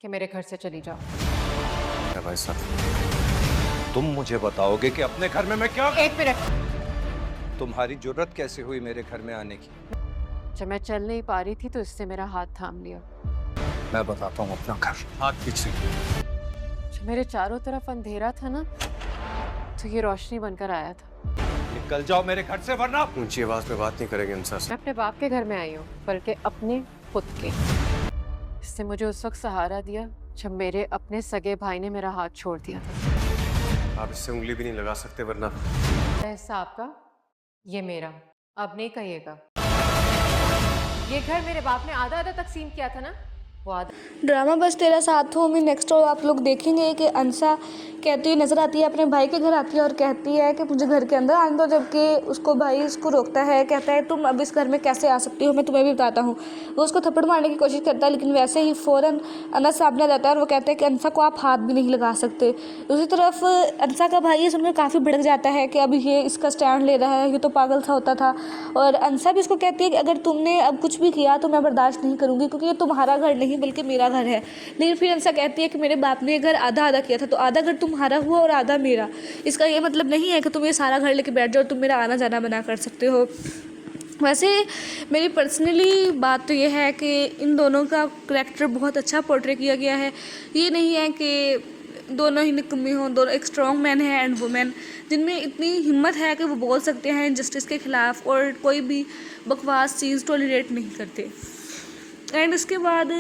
कि मेरे घर से चली जाओ। क्या भाई साहब, तुम मुझे बताओगे कि अपने घर में मैं क्या? एक मिनट। तुम्हारी जुर्रत कैसे हुई मेरे घर में आने की? जब मैं चल नहीं पा रही थी तो इससे मेरा हाथ थाम लिया। मैं बताता हूँ अपना घर। हाथ पीछे। जब मेरे चारों तरफ अंधेरा था ना, तो ये रोशनी बनकर आया था। निकल जाओ मेरे घर से, वरना। ऊंची आवाज में बात नहीं करेंगे इंसान से। मैं अपने बाप के घर में आई हूँ, बल्कि अपने खुद के। इसने मुझे उस वक्त सहारा दिया जब मेरे अपने सगे भाई ने मेरा हाथ छोड़ दिया था। आप इससे उंगली भी नहीं लगा सकते, वरना। हिस्सा आपका, ये मेरा। अब नहीं कहिएगा। ये घर मेरे बाप ने आधा आधा तकसीम किया था ना, वो आधा। ड्रामा बस तेरा साथ हो में नेक्स्ट आप लोग देखेंगे कि अंसा कहती हुई नज़र आती है, अपने भाई के घर आती है और कहती है कि मुझे घर के अंदर आने दो, जबकि उसको भाई उसको रोकता है, कहता है तुम अब इस घर में कैसे आ सकती हो, मैं तुम्हें भी बताता हूँ। वो उसको थप्पड़ मारने की कोशिश करता है, लेकिन वैसे ही फ़ौरन अनस सामने आ जाता है और वो कहता है कि अंसा को आप हाथ भी नहीं लगा सकते। दूसरी तरफ अंसा का भाई ये सुनकर काफ़ी भड़क जाता है कि अब ये इसका स्टैंड ले रहा है, ये तो पागल सा होता था। और अंसा भी उसको कहती है कि अगर तुमने अब कुछ भी किया तो मैं बर्दाश्त नहीं करूँगी, क्योंकि ये तुम्हारा घर नहीं बल्कि मेरा घर है। लेकिन फिर अंसा कहती है कि मेरे बाप ने घर आधा आधा किया था, तो आधा घर तुम्हारा हुआ और आधा मेरा। इसका ये मतलब नहीं है कि तुम ये सारा घर लेके बैठ जाओ और तुम मेरा आना जाना मना कर सकते हो। वैसे मेरी पर्सनली बात तो ये है कि इन दोनों का करैक्टर बहुत अच्छा पोर्ट्रे किया गया है। ये नहीं है कि दोनों ही निकम्मी हों, दोनों एक स्ट्रॉन्ग मैन है एंड वुमेन, जिनमें इतनी हिम्मत है कि वो बोल सकते हैं जस्टिस के ख़िलाफ़ और कोई भी बकवास चीज़ टॉलरेट नहीं करते। एंड उसके बाद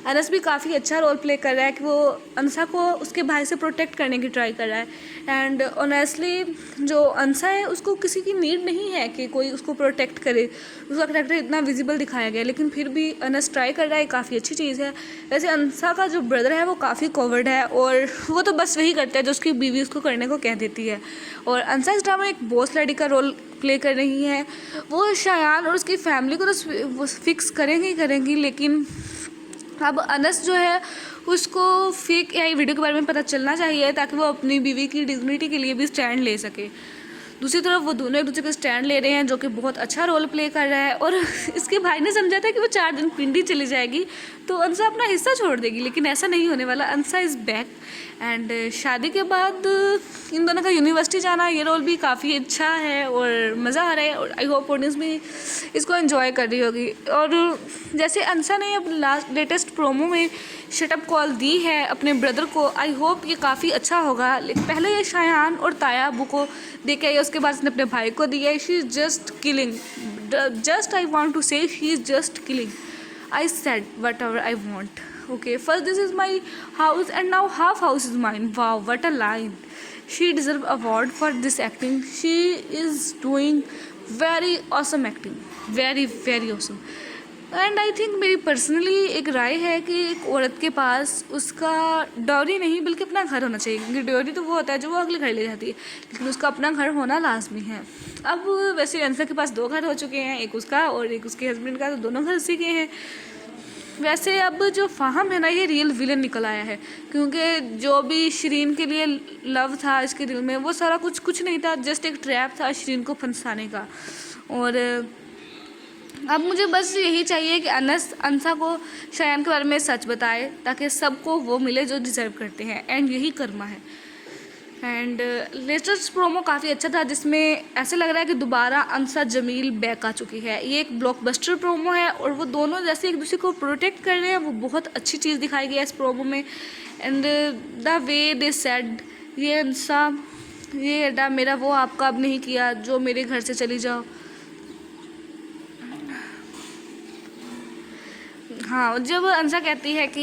अनस भी काफ़ी अच्छा रोल प्ले कर रहा है कि वो अंसा को उसके भाई से प्रोटेक्ट करने की ट्राई कर रहा है। एंड ऑनेस्टली जो अंसा है उसको किसी की नीड नहीं है कि कोई उसको प्रोटेक्ट करे, उसका करैक्टर इतना विजिबल दिखाया गया है, लेकिन फिर भी अनस ट्राई कर रहा है, काफ़ी अच्छी चीज़ है। वैसे अंसा का जो ब्रदर है वो काफ़ी कवर्ड है और वो तो बस वही करता है जो उसकी बीवी उसको करने को कह देती है। और अंसा इस ड्रामा में एक बॉस लड़ी का रोल प्ले कर रही है। वो शायान और उसकी फैमिली को तो वो फिक्स करेंगे ही करेंगी, लेकिन अब अनस जो है उसको फेक एआई वीडियो के बारे में पता चलना चाहिए ताकि वो अपनी बीवी की डिग्निटी के लिए भी स्टैंड ले सके। दूसरी तरफ वो दोनों एक दूसरे का स्टैंड ले रहे हैं, जो कि बहुत अच्छा रोल प्ले कर रहा है। और इसके भाई ने समझा था कि वो 4 दिन पिंडी चली जाएगी तो अंसा अपना हिस्सा छोड़ देगी, लेकिन ऐसा नहीं होने वाला। अंसा इज़ बैक। एंड शादी के बाद इन दोनों का यूनिवर्सिटी जाना, ये रोल भी काफ़ी अच्छा है और मज़ा आ रहा है और आई होप ऑडियंस भी इसको एंजॉय कर रही होगी। और जैसे अंसा ने अब लेटेस्ट प्रोमो में शटअप कॉल दी है अपने ब्रदर को, आई होप ये काफ़ी अच्छा होगा। लेकिन पहले ये शायान और ताया अबू को दे के आई, उसके बाद इसने अपने भाई को दिया है। She is just killing, just I want to say she is just killing. I said whatever I want. Okay, first this is my house and now half house is mine. Wow, what a line. She deserves award for this acting. She is doing very awesome acting. Very very awesome. And I think मेरी personally एक राय है कि एक औरत के पास उसका dowry नहीं बल्कि अपना घर होना चाहिए, क्योंकि डॉरी तो वो होता है जो वो अगले घर ले जाती है, लेकिन उसका अपना घर होना लाजमी है। अब वैसे अंसा के पास 2 घर हो चुके हैं, एक उसका और एक उसके हस्बैंड का, तो दोनों घर उसी के हैं। वैसे अब जो फ़ाहम है ना, ये रियल विलन निकल आया है, क्योंकि जो भी शरीन के लिए लव था इसके दिल में, वो सारा कुछ नहीं था, जस्ट एक ट्रैप था शरीन को फंसाने का। और अब मुझे बस यही चाहिए कि अनस अंसा को शायान के बारे में सच बताए ताकि सबको वो मिले जो डिज़र्व करते हैं, एंड यही कर्मा है। एंड लेटेस्ट प्रोमो काफ़ी अच्छा था, जिसमें ऐसे लग रहा है कि दोबारा अंसा जमील बैक आ चुकी है। ये एक ब्लॉकबस्टर प्रोमो है और वो दोनों जैसे एक दूसरे को प्रोटेक्ट कर रहे हैं, वो बहुत अच्छी चीज़ दिखाई गई है इस प्रोमो में। And the way they said, ये अंसा ये अड्डा मेरा वो आपका अब नहीं किया, जो मेरे घर से चली जाओ। हाँ, जब अंसा कहती है कि